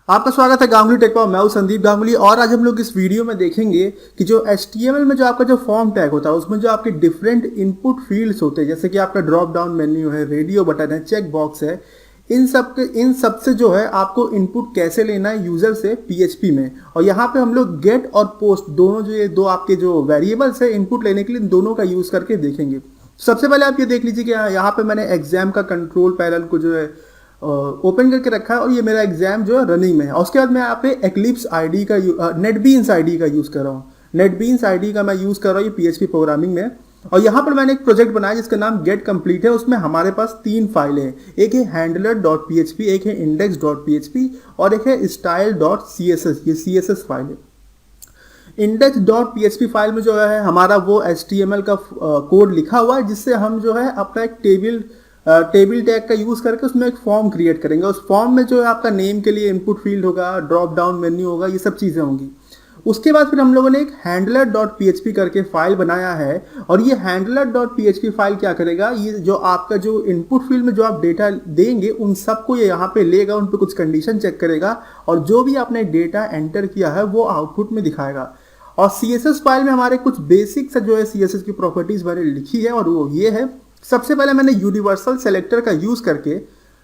आपका स्वागत है गांगुली टेक पर। मैं हूं संदीप गांगुली और आज हम लोग इस वीडियो में देखेंगे कि जो HTML में जो आपका जो फॉर्म टैग होता है उसमें जो आपके डिफरेंट इनपुट फील्ड्स होते हैं, जैसे कि आपका ड्रॉप डाउन मेन्यू है, रेडियो बटन है, चेक बॉक्स है, इन सब से जो है आपको इनपुट कैसे लेना है यूजर से PHP में। और यहाँ पे हम लोग गेट और पोस्ट दोनों जो ये दो आपके जो वेरिएबल्स है इनपुट लेने के लिए इन दोनों का यूज करके देखेंगे। सबसे पहले आप ये देख लीजिए कि यहाँ पे मैंने एग्जाम का कंट्रोल पैनल को जो है ओपन करके रखा है और ये मेरा एग्जाम जो है रनिंग में है। और उसके बाद मैं यहाँ पे एक्लिप्स आईडी का नेटबीन्स आईडी का यूज़ कर रहा हूँ। नेटबीन्स आईडी का मैं यूज़ कर रहा हूँ ये PHP प्रोग्रामिंग में। और यहाँ पर मैंने एक प्रोजेक्ट बनाया जिसका नाम गेट कंप्लीट है। उसमें हमारे पास 3 फाइलें हैं, एक है handler.php, एक है index.php और एक है style.css। ये CSS फाइल है। index.php फाइल में जो है हमारा वो HTML का कोड लिखा हुआ है, जिससे हम जो है अपना एक टेबल टैग का यूज करके उसमें एक फॉर्म क्रिएट करेंगे। उस फॉर्म में जो है आपका नेम के लिए इनपुट फील्ड होगा, ड्रॉप डाउन मेन्यू होगा, ये सब चीज़ें होंगी। उसके बाद फिर हम लोगों ने एक handler.php करके फाइल बनाया है। और ये handler.php फाइल क्या करेगा, ये जो आपका जो इनपुट फील्ड में जो आप डेटा देंगे उन सबको ये यहाँ पे लेगा, उन पे कुछ कंडीशन चेक करेगा और जो भी आपने डेटा एंटर किया है वो आउटपुट में दिखाएगा। और CSS फाइल में हमारे कुछ बेसिक से जो है CSS की प्रॉपर्टीज मैंने लिखी है और वो ये है। सबसे पहले मैंने यूनिवर्सल सेलेक्टर का यूज करके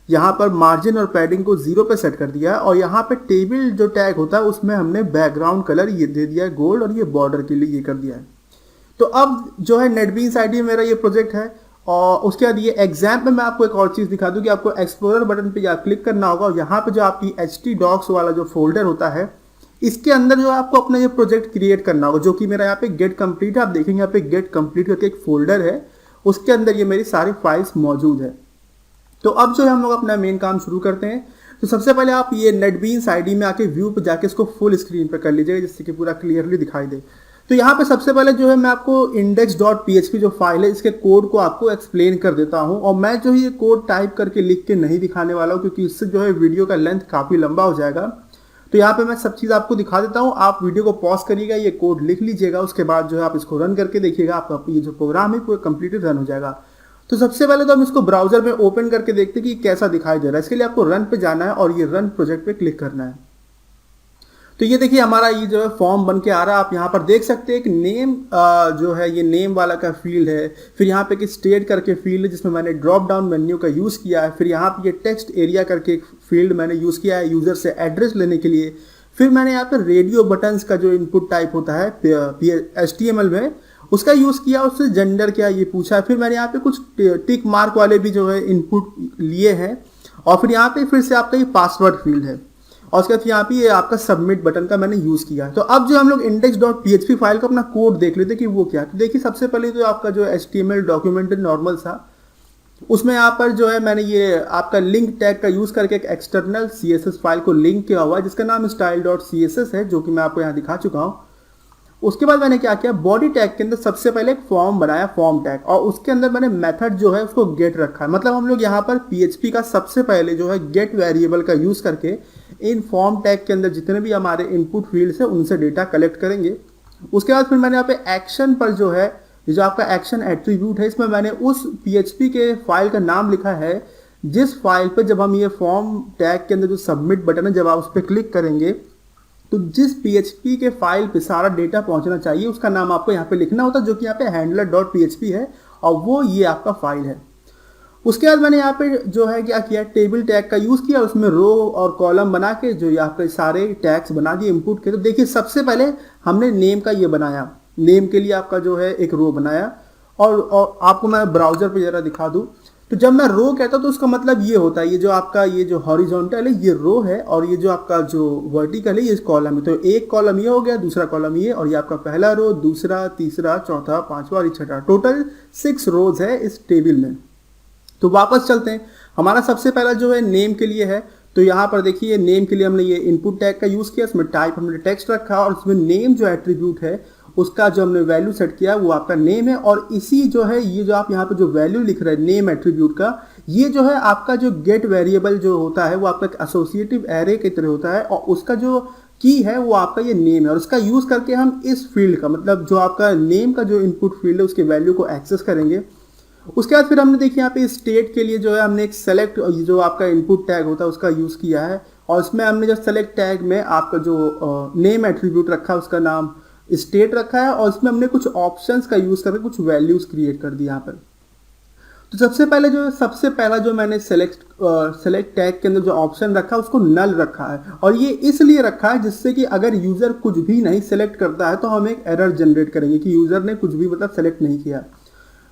यहाँ पर मार्जिन और पैडिंग को 0 पे सेट कर दिया है। और यहाँ पे टेबल जो टैग होता है उसमें हमने बैकग्राउंड कलर ये दे दिया है गोल्ड, और ये बॉर्डर के लिए ये कर दिया है। तो अब जो है नेटबीन्स आईडी मेरा ये प्रोजेक्ट है। और उसके बाद ये एग्जाम में मैं आपको एक और चीज़ दिखा दूँ कि आपको एक्सप्लोरर बटन पे या क्लिक करना होगा और यहाँ पे जो आपकी htdocs वाला जो फोल्डर होता है इसके अंदर जो आपको अपना ये प्रोजेक्ट क्रिएट करना होगा, जो कि मेरा यहाँ पे गेट कंप्लीट है। आप देखेंगे यहाँ पे गेट कंप्लीट करके एक फोल्डर है, उसके अंदर ये मेरी सारी फाइल्स मौजूद है। तो अब जो है हम लोग अपना मेन काम शुरू करते हैं। तो सबसे पहले आप ये नेटबीन्स आईडी में आके व्यू पे जाके इसको फुल स्क्रीन पे कर लीजिएगा, जिससे कि पूरा क्लियरली दिखाई दे। तो यहाँ पे सबसे पहले जो है मैं आपको index.php जो फाइल है इसके कोड को आपको एक्सप्लेन कर देता हूँ। और मैं जो ये कोड टाइप करके लिख के नहीं दिखाने वाला हूँ, क्योंकि इससे जो है वीडियो का लेंथ काफ़ी लंबा हो जाएगा। तो यहाँ पे मैं सब चीज़ आपको दिखा देता हूँ। आप वीडियो को पॉज करिएगा, ये कोड लिख लीजिएगा, उसके बाद जो है आप इसको रन करके देखिएगा, आपका ये जो प्रोग्राम है पूरा कंप्लीटेड रन हो जाएगा। तो सबसे पहले तो हम इसको ब्राउजर में ओपन करके देखते हैं कि कैसा दिखाई दे रहा है। इसके लिए आपको रन पे जाना है और ये रन प्रोजेक्ट पे क्लिक करना है। तो ये देखिए हमारा ये जो है फॉर्म बन के आ रहा है। आप यहाँ पर देख सकते हैं एक नेम जो है ये नेम वाला का फील्ड है। फिर यहाँ पे एक स्टेट करके फील्ड है जिसमें मैंने ड्रॉप डाउन मेन्यू का यूज़ किया है। फिर यहाँ पे ये टेक्स्ट एरिया करके एक फील्ड मैंने यूज़ किया है यूज़र से एड्रेस लेने के लिए। फिर मैंने यहाँ पर रेडियो बटन्स का जो इनपुट टाइप होता है HTML में उसका यूज़ किया, उससे जेंडर क्या ये पूछा है। फिर मैंने यहाँ पे कुछ टिक मार्क वाले भी जो है इनपुट लिए हैं। और फिर यहाँ पे फिर से आपका ये पासवर्ड फील्ड है। और उसके बाद यहाँ पे ये आपका सबमिट बटन का मैंने यूज़ किया है। तो अब जो हम लोग index.php फाइल का अपना कोड देख लेते कि वो क्या है। तो देखिए सबसे पहले तो आपका जो HTML डॉक्यूमेंट नॉर्मल था, उसमें यहाँ पर जो है मैंने ये आपका लिंक टैग का यूज़ करके एक एक्सटर्नल CSS फाइल को लिंक किया हुआ है जिसका नाम style.css है, जो कि मैं आपको यहाँ दिखा चुका हूँ। उसके बाद मैंने क्या किया, बॉडी टैग के अंदर सबसे पहले एक फॉर्म बनाया, फॉर्म टैग, और उसके अंदर मैंने मेथड जो है उसको गेट रखा है। मतलब हम लोग यहाँ पर PHP का सबसे पहले जो है गेट वेरिएबल का यूज़ करके इन फॉर्म टैग के अंदर जितने भी हमारे इनपुट फील्ड्स है उनसे डेटा कलेक्ट करेंगे। उसके बाद फिर मैंने यहाँ पे एक्शन पर जो है ये जो आपका एक्शन एट्रीब्यूट है इसमें मैंने उस PHP के फाइल का नाम लिखा है जिस फाइल पर जब हम ये फॉर्म टैग के अंदर जो सबमिट बटन है जब आप उस पर क्लिक करेंगे तो जिस PHP के फाइल पे सारा डेटा पहुंचना चाहिए उसका नाम आपको यहाँ पे लिखना होता है, जो कि यहाँ पे handler.php है और वो ये आपका फाइल है। उसके बाद मैंने यहाँ पे जो है क्या किया, टेबल टैग का यूज़ किया, उसमें रो और कॉलम बना के जो यहाँ पे सारे टैग्स बना दिए इनपुट के। तो देखिए सबसे पहले हमने नेम का ये बनाया, नेम के लिए आपका जो है एक रो बनाया। और आपको मैं ब्राउजर पे ज़रा दिखा दूँ। तो जब मैं रो कहता हूँ तो उसका मतलब ये होता है, ये जो आपका ये जो हॉरिजॉन्टल है ये रो है और ये जो आपका जो वर्टिकल है ये कॉलम है। तो एक कॉलम ये हो गया, दूसरा कॉलम ये, और ये आपका पहला रो, दूसरा, तीसरा, चौथा, पांचवा और छठा, टोटल 6 रोज है इस टेबल में। तो वापस चलते हैं, हमारा सबसे पहला जो है नेम के लिए है। तो यहाँ पर देखिए नेम के लिए हमने ये इनपुट टैग का यूज़ किया, इसमें टाइप हमने टेक्स्ट रखा और उसमें नेम जो एट्रीब्यूट है उसका जो हमने वैल्यू सेट किया वो आपका नेम है। और इसी जो है ये जो आप यहाँ पे जो वैल्यू लिख रहे हैं नेम एट्रीब्यूट का, ये जो है आपका जो गेट वेरिएबल जो होता है वो आपका एसोसिएटिव एरे की तरह होता है और उसका जो की है वो आपका ये नेम है। और उसका यूज़ करके हम इस फील्ड का मतलब जो आपका नेम का जो इनपुट फील्ड है उसके वैल्यू को एक्सेस करेंगे। उसके बाद फिर हमने देखिए यहाँ पे स्टेट के लिए जो है हमने एक सेलेक्ट जो आपका इनपुट टैग होता है उसका यूज़ किया है। और इसमें हमने जो सेलेक्ट टैग में आपका जो नेम एट्रीब्यूट रखा है उसका नाम स्टेट रखा है, और इसमें हमने कुछ ऑप्शंस का यूज़ करके कुछ वैल्यूज़ क्रिएट कर दी यहाँ पर। तो सबसे पहला जो मैंने सेलेक्ट टैग के अंदर जो ऑप्शन रखा है उसको नल रखा है, और ये इसलिए रखा है जिससे कि अगर यूज़र कुछ भी नहीं सेलेक्ट करता है तो हम एक एरर जनरेट करेंगे कि यूज़र ने कुछ भी मतलब सेलेक्ट नहीं किया।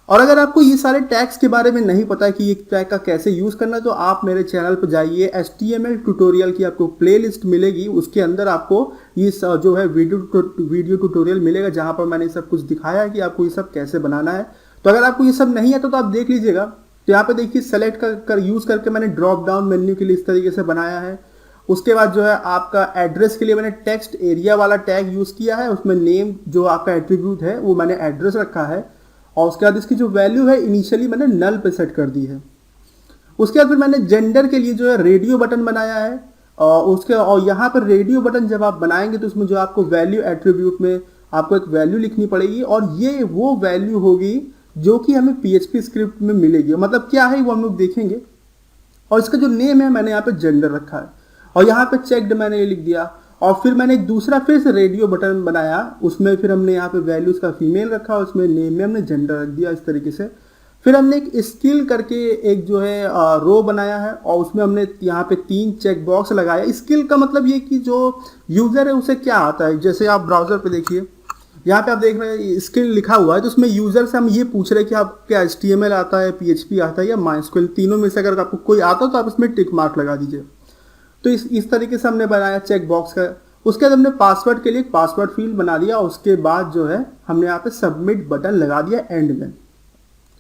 और अगर आपको ये सारे टैग्स के बारे में नहीं पता है कि ये टैग का कैसे यूज़ करना है, तो आप मेरे चैनल पर जाइए, HTML ट्यूटोरियल की आपको प्लेलिस्ट मिलेगी, उसके अंदर आपको ये जो है वीडियो ट्यूटोरियल मिलेगा जहाँ पर मैंने सब कुछ दिखाया है कि आपको ये सब कैसे बनाना है। तो अगर आपको ये सब नहीं आता तो आप देख लीजिएगा। तो यहाँ पे देखिए सेलेक्ट कर यूज़ करके मैंने ड्रॉप डाउन मेन्यू के लिए इस तरीके से बनाया है। उसके बाद जो है आपका एड्रेस के लिए मैंने टेक्स्ट एरिया वाला टैग यूज़ किया है, उसमें नेम जो आपका एट्रीब्यूट है वो मैंने एड्रेस रखा है, और उसके बाद इसकी जो वैल्यू है इनिशियली मैंने नल पे सेट कर दी है। उसके बाद फिर मैंने जेंडर के लिए जो है रेडियो बटन बनाया है, और यहाँ पर रेडियो बटन जब आप बनाएंगे तो उसमें जो आपको वैल्यू एट्रीब्यूट में आपको एक वैल्यू लिखनी पड़ेगी, और ये वो वैल्यू होगी जो कि हमें PHP स्क्रिप्ट में मिलेगी। मतलब क्या है वो हम लोग देखेंगे। और इसका जो नेम है मैंने यहाँ पे जेंडर रखा है, और यहाँ पे चेक्ड मैंने ये लिख दिया। और फिर मैंने एक दूसरा फिर से रेडियो बटन बनाया, उसमें फिर हमने यहाँ पे वैल्यूज़ का फीमेल रखा, उसमें नेम में हमने जेंडर रख दिया इस तरीके से। फिर हमने एक स्किल करके एक जो है रो बनाया है, और उसमें हमने यहाँ पे 3 चेक बॉक्स लगाया। स्किल का मतलब ये कि जो यूज़र है उसे क्या आता है। जैसे आप ब्राउज़र पे देखिए, यहाँ पे आप देख रहे हैं स्किल लिखा हुआ है, तो उसमें यूज़र से हम ये पूछ रहे हैं कि आप क्या HTML आता है, PHP आता है या MySQL, तीनों में से अगर आपको कोई आता हो तो आप इसमें टिक मार्क लगा दीजिए। तो इस तरीके से हमने बनाया चेक बॉक्स का। उसके बाद हमने पासवर्ड के लिए एक पासवर्ड फील्ड बना दिया, उसके बाद जो है हमने यहाँ पे सबमिट बटन लगा दिया एंड में।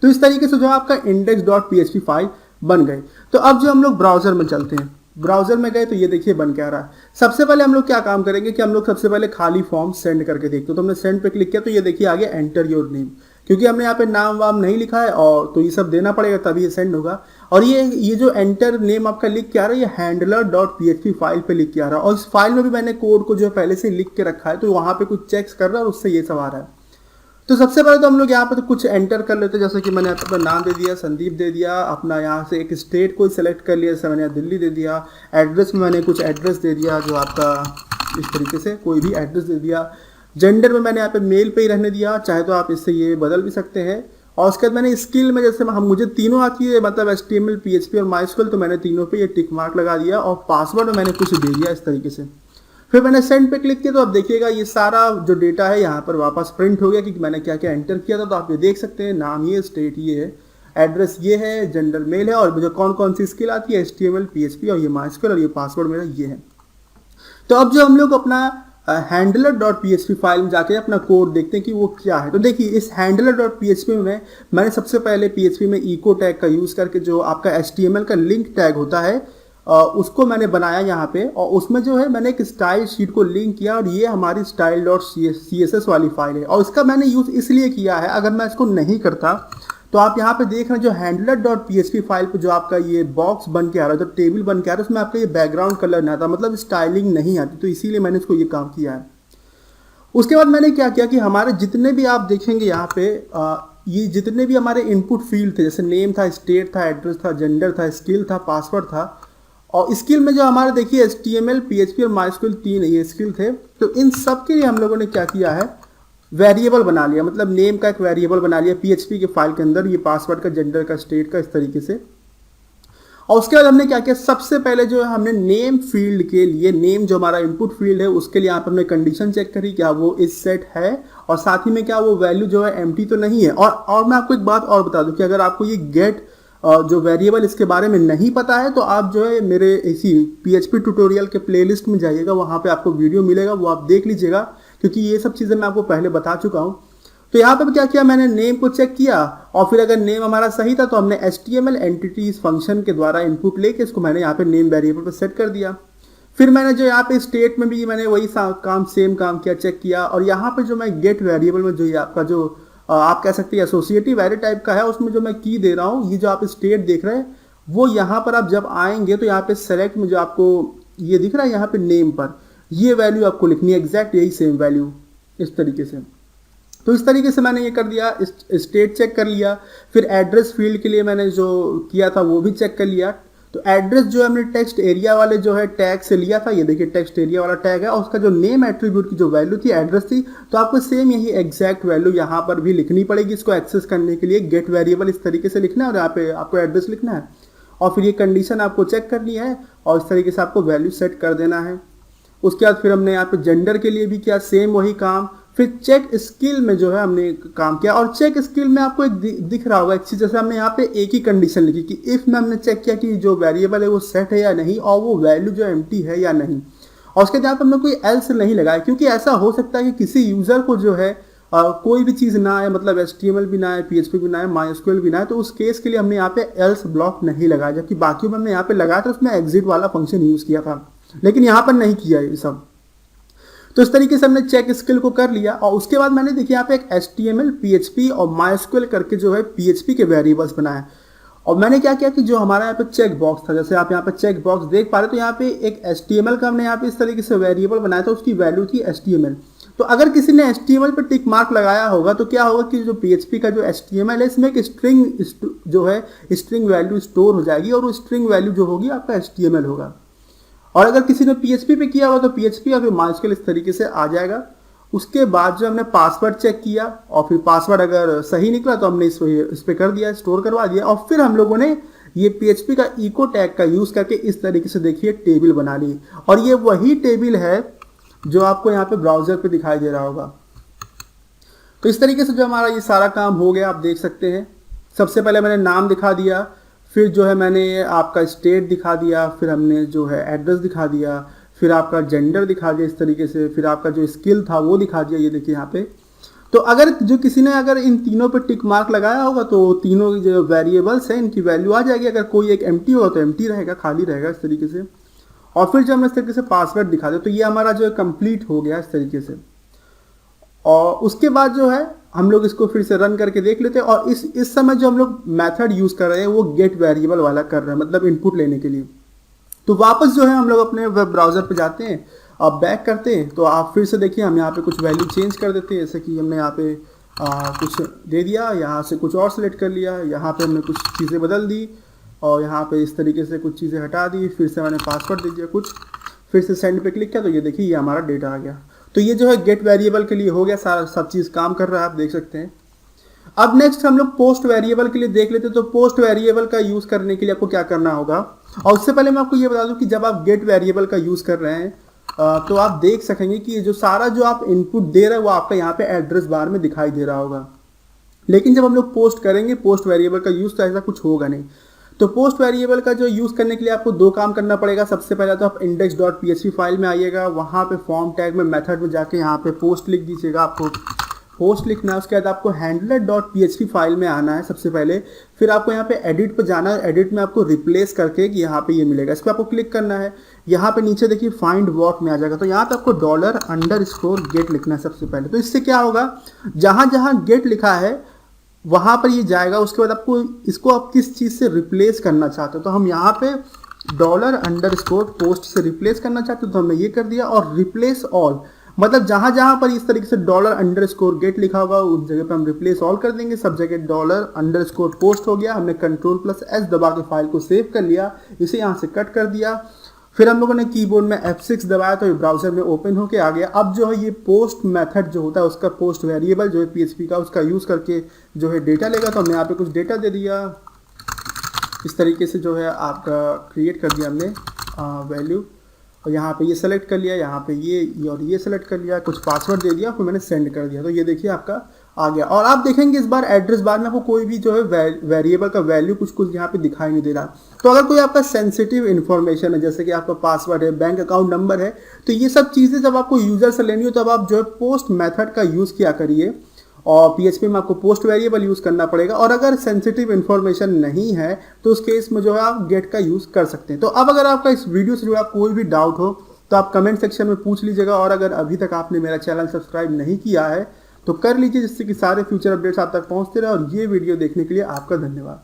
तो इस तरीके से जो आपका index.php फाइल बन गए। तो अब जो हम लोग ब्राउज़र में चलते हैं, ब्राउज़र में गए तो ये देखिए बन क्या रहा है। सबसे पहले हम लोग क्या काम करेंगे कि हम लोग सबसे पहले खाली फॉर्म सेंड करके देखते हो। तो हमने सेंड पे क्लिक किया तो ये देखिए आगे एंटर योर नेम, क्योंकि हमने यहाँ पे नाम वाम नहीं लिखा है, और तो ये सब देना पड़ेगा तभी ये सेंड होगा। और ये जो एंटर नेम आपका लिख के आ रहा है, ये handler.php फाइल पे लिख के आ रहा है, और इस फाइल में भी मैंने कोड को जो है पहले से लिख के रखा है, तो वहाँ पे कुछ चेक्स कर रहा है और उससे ये सब आ रहा है। तो सबसे पहले तो हम लोग यहाँ पे तो कुछ एंटर कर लेते हैं, जैसे कि मैंने अपना नाम दे दिया, संदीप दे दिया, अपना यहाँ से एक स्टेट को सेलेक्ट कर लिया, जैसे मैंने दिल्ली दे दिया। एड्रेस में मैंने कुछ एड्रेस दे दिया जो आपका इस तरीके से कोई भी एड्रेस दे दिया। जेंडर में मैंने यहाँ पे मेल पे ही रहने दिया, चाहे तो आप इससे ये बदल भी सकते हैं। और उसके बाद मैंने स्किल में जैसे मुझे तीनों आती है, मतलब HTML, PHP और MySQL, तो मैंने तीनों पे ये टिक मार्क लगा दिया, और पासवर्ड में मैंने कुछ दे दिया इस तरीके से। फिर मैंने सेंड पे क्लिक किया तो अब देखिएगा ये सारा जो डेटा है यहाँ पर वापस प्रिंट हो गया कि मैंने क्या क्या एंटर किया था। तो आप ये देख सकते हैं, नाम ये, स्टेट ये है, एड्रेस ये है, जेंडर मेल है, और मुझे कौन कौन सी स्किल आती है, HTML, PHP और ये MySQL, और ये पासवर्ड मेरा ये है। तो अब जो हम लोग अपना handler.php फाइल में जाके अपना कोड देखते हैं कि वो क्या है। तो देखिए इस handler.php में मैंने सबसे पहले PHP में इको टैग का यूज़ करके जो आपका HTML का लिंक टैग होता है उसको मैंने बनाया यहाँ पे, और उसमें जो है मैंने एक स्टाइल शीट को लिंक किया, और ये हमारी style.css वाली फाइल है। और इसका मैंने यूज़ इसलिए किया है, अगर मैं इसको नहीं करता तो आप यहाँ पे देख रहे हैं जो handler.php फाइल पे जो आपका ये बॉक्स बन के आ रहा है, जो टेबल बन के आ रहा है, उसमें आपका ये बैकग्राउंड कलर नहीं आता, मतलब स्टाइलिंग नहीं आती, तो इसीलिए मैंने इसको ये काम किया है। उसके बाद मैंने क्या किया कि हमारे जितने भी आप देखेंगे यहाँ पे ये जितने भी हमारे इनपुट फील्ड थे, जैसे नेम था, स्टेट था, एड्रेस था, जेंडर था, स्किल था, पासवर्ड था, और स्किल में जो हमारे देखिए HTML, PHP और MySQL 3 ये स्किल थे। तो इन सब के लिए हम लोगों ने क्या किया है, वेरिएबल बना लिया, मतलब नेम का एक वेरिएबल बना लिया PHP के फाइल के अंदर, ये पासवर्ड का, जेंडर का, स्टेट का, इस तरीके से। और उसके बाद हमने क्या किया, सबसे पहले जो है हमने नेम फील्ड के लिए, नेम जो हमारा इनपुट फील्ड है उसके लिए यहाँ पर हमने कंडीशन चेक करी क्या वो इस सेट है, और साथ ही में क्या वो वैल्यू जो है एम्प्टी तो नहीं है। और मैं आपको एक बात और बता दूं कि अगर आपको ये गेट जो वेरिएबल इसके बारे में नहीं पता है तो आप जो है मेरे इसी PHP ट्यूटोरियल के प्लेलिस्ट में जाइएगा, वहाँ पे आपको वीडियो मिलेगा, वो आप देख लीजिएगा, क्योंकि ये सब चीज़ें मैं आपको पहले बता चुका हूँ। तो यहाँ पे क्या किया, मैंने नेम को चेक किया, और फिर अगर नेम हमारा सही था तो हमने HTML एंटिटीज फंक्शन के द्वारा इनपुट लेके इसको मैंने यहाँ पे नेम वेरिएबल पर सेट कर दिया। फिर मैंने जो यहाँ पे स्टेट में भी मैंने वही सेम काम किया, चेक किया, और यहाँ पे जो मैं गेट वेरिएबल में जो ये आपका जो आप कह सकते हैं एसोसिएटिव एरे टाइप का है, उसमें जो मैं की दे रहा हूँ, ये जो आप स्टेट देख रहे हैं वो यहाँ पर आप जब आएंगे तो यहाँ पे सेलेक्ट में जो आपको ये दिख रहा है यहाँ पे नेम पर ये वैल्यू आपको लिखनी है, एग्जैक्ट यही सेम वैल्यू इस तरीके से। तो इस तरीके से मैंने ये कर दिया, स्टेट चेक कर लिया। फिर एड्रेस फील्ड के लिए मैंने जो किया था वो भी चेक कर लिया। तो एड्रेस जो है हमने टेक्स्ट एरिया वाले जो है टैग से लिया था, ये देखिए टेक्स्ट एरिया वाला टैग है, और उसका जो नेम एट्रीब्यूट की जो वैल्यू थी एड्रेस थी, तो आपको सेम यही एग्जैक्ट वैल्यू यहाँ पर भी लिखनी पड़ेगी। इसको एक्सेस करने के लिए गेट वेरिएबल इस तरीके से लिखना है और यहाँ पे आपको एड्रेस लिखना है, और फिर ये कंडीशन आपको चेक करनी है और इस तरीके से आपको वैल्यू सेट कर देना है। उसके बाद फिर हमने यहाँ पे जेंडर के लिए भी किया सेम वही काम। फिर चेक स्किल में जो है हमने काम किया, और चेक स्किल में आपको एक दिख रहा होगा एक चीज़, जैसे हमने यहाँ पे एक ही कंडीशन लिखी कि इफ़ में हमने चेक किया कि जो वेरिएबल है वो सेट है या नहीं, और वो वैल्यू जो एम्प्टी है या नहीं, और उसके बाद हमने कोई एल्स नहीं लगाया, क्योंकि ऐसा हो सकता है कि किसी यूज़र को जो है कोई भी चीज़ ना आए, मतलब HTML भी ना आए, PHP भी ना आए, MySQL भी ना आए, तो उस केस के लिए हमने यहाँ पे एल्स ब्लॉक नहीं लगाया, जबकि बाकियों में हमने यहाँ पे लगाया था, उसमें एग्जिट वाला फंक्शन यूज़ किया था, लेकिन यहाँ पर नहीं किया ये सब। तो इस तरीके से हमने चेक स्किल को कर लिया, और उसके बाद मैंने देखिए यहाँ पे एक HTML, PHP और MySQL करके जो है PHP के वेरिएबल्स बनाए। और मैंने क्या किया कि जो हमारा यहाँ पे चेक बॉक्स था, जैसे आप यहाँ पे चेक बॉक्स देख पा रहे, तो यहाँ पे एक HTML का हमने यहाँ पे इस तरीके से वेरिएबल बनाया था, उसकी वैल्यू थी HTML। तो अगर किसी ने HTML पे टिक मार्क लगाया होगा तो क्या होगा कि जो PHP का जो HTML है इसमें एक स्ट्रिंग जो है स्ट्रिंग वैल्यू स्टोर हो जाएगी, और वो स्ट्रिंग वैल्यू जो होगी आपका HTML होगा। और अगर किसी ने PHP पे किया हुआ तो PHP या फिर MySQL इस तरीके से आ जाएगा। उसके बाद जो हमने पासवर्ड चेक किया, और फिर पासवर्ड अगर सही निकला तो हमने इस पे कर दिया, स्टोर करवा दिया, और फिर हम लोगों ने ये PHP का इको टैग का यूज़ करके इस तरीके से देखिए टेबल बना ली। और ये वही टेबल है जो आपको यहाँ पे ब्राउज़र पे दिखाई दे रहा होगा। तो इस तरीके से जो हमारा ये सारा काम हो गया, आप देख सकते हैं। सबसे पहले मैंने नाम दिखा दिया, फिर जो है मैंने आपका स्टेट दिखा दिया, फिर हमने जो है एड्रेस दिखा दिया, फिर आपका जेंडर दिखा दिया इस तरीके से, फिर आपका जो स्किल था वो दिखा दिया, ये देखिए यहाँ पे। तो अगर जो किसी ने अगर इन तीनों पे टिक मार्क लगाया होगा तो तीनों जो वेरिएबल्स हैं इनकी वैल्यू आ जाएगी। अगर कोई एक एम्प्टी होगा तो एम्प्टी रहेगा, खाली रहेगा इस तरीके से। और फिर जब हम इस तरीके से पासवर्ड दिखा दें तो ये हमारा जो है कंप्लीट हो गया इस तरीके से। और उसके बाद जो है हम लोग इसको फिर से रन करके देख लेते हैं, और इस समय जो हम लोग मेथड यूज़ कर रहे हैं वो गेट वेरिएबल वाला कर रहे हैं, मतलब इनपुट लेने के लिए। तो वापस जो है हम लोग अपने वेब ब्राउज़र पे जाते हैं, अब बैक करते हैं, तो आप फिर से देखिए हम यहाँ पे कुछ वैल्यू चेंज कर देते हैं, जैसे कि हमने यहाँ पे कुछ दे दिया, यहाँ से कुछ और सेलेक्ट कर लिया, यहाँ पे हमने कुछ चीज़ें बदल दी, और यहाँ पे इस तरीके से कुछ चीज़ें हटा दी, फिर से मैंने पासवर्ड दे दिया कुछ, फिर से सेंड पे क्लिक किया, तो ये देखिए ये हमारा डेटा आ गया। तो ये जो है गेट वेरिएबल के लिए हो गया, सारा सब चीज़ काम कर रहा है, आप देख सकते हैं। अब नेक्स्ट हम लोग पोस्ट वेरिएबल के लिए देख लेते हैं। तो पोस्ट वेरिएबल का यूज़ करने के लिए आपको क्या करना होगा, और उससे पहले मैं आपको ये बता दूं कि जब आप गेट वेरिएबल का यूज़ कर रहे हैं तो आप देख सकेंगे कि ये जो सारा जो आप इनपुट दे रहे हैं वो आपका यहाँ पे एड्रेस बार में दिखाई दे रहा होगा। लेकिन जब हम लोग पोस्ट करेंगे पोस्ट वेरिएबल का यूज़, तो ऐसा कुछ होगा नहीं। तो पोस्ट वेरिएबल का जो यूज़ करने के लिए आपको दो काम करना पड़ेगा। सबसे पहले तो आप index.php फाइल में आइएगा, वहाँ पे फॉर्म टैग में मेथड में जाके यहाँ पे पोस्ट लिख दीजिएगा, आपको पोस्ट लिखना है। उसके बाद आपको handler.php फाइल में आना है सबसे पहले, फिर आपको यहाँ पे एडिट पे जाना है, एडिट में आपको रिप्लेस करके यहाँ पे ये मिलेगा, इस पर आपको क्लिक करना है। यहाँ पे नीचे देखिए फाइंड वॉट में आ जाएगा, तो यहाँ पे आपको $_get लिखना है सबसे पहले। तो इससे क्या होगा, जहाँ जहाँ गेट लिखा है वहाँ पर ये जाएगा। उसके बाद आपको इसको आप किस चीज़ से रिप्लेस करना चाहते हो, तो हम यहाँ पे $_post से रिप्लेस करना चाहते हो, तो हमने ये कर दिया। और रिप्लेस ऑल, मतलब जहाँ जहाँ पर इस तरीके से $_get लिखा होगा उस जगह पे हम रिप्लेस ऑल कर देंगे। सब जगह $_post हो गया। हमने Ctrl+S दबा के फाइल को सेव कर लिया, इसे यहाँ से कट कर दिया। फिर हम लोगों ने कीबोर्ड में F6 दबाया तो ये ब्राउज़र में ओपन होके आ गया। अब जो है ये पोस्ट मेथड जो होता है उसका पोस्ट वेरिएबल जो है PHP का, उसका यूज़ करके जो है डेटा लेगा। तो हमने यहाँ पे कुछ डेटा दे दिया, इस तरीके से जो है आपका क्रिएट कर दिया हमने वैल्यू, और यहाँ पे ये सेलेक्ट कर लिया, यहाँ पे ये और ये सेलेक्ट कर लिया, कुछ पासवर्ड दे दिया, फिर मैंने सेंड कर दिया। तो ये देखिए आपका आ गया। और आप देखेंगे इस बार एड्रेस बार में आपको कोई भी जो है वेरिएबल का वैल्यू कुछ यहाँ पे दिखाई नहीं दे रहा। तो अगर कोई आपका सेंसिटिव इन्फॉर्मेशन है, जैसे कि आपका पासवर्ड है, बैंक अकाउंट नंबर है, तो ये सब चीज़ें जब आपको यूज़र से लेनी हो तब आप जो है पोस्ट मेथड का यूज़ किया करिए, और PHP में आपको पोस्ट वेरिएबल यूज़ करना पड़ेगा। और अगर सेंसिटिव इन्फॉर्मेशन नहीं है तो उस केस में जो है आप गेट का यूज़ कर सकते हैं। तो अब अगर आपका इस वीडियो से जुड़ा कोई भी डाउट हो तो आप कमेंट सेक्शन में पूछ लीजिएगा, और अगर अभी तक आपने मेरा चैनल सब्सक्राइब नहीं किया है तो कर लीजिए, जिससे कि सारे फ्यूचर अपडेट्स आप तक पहुंचते रहे। और ये वीडियो देखने के लिए आपका धन्यवाद।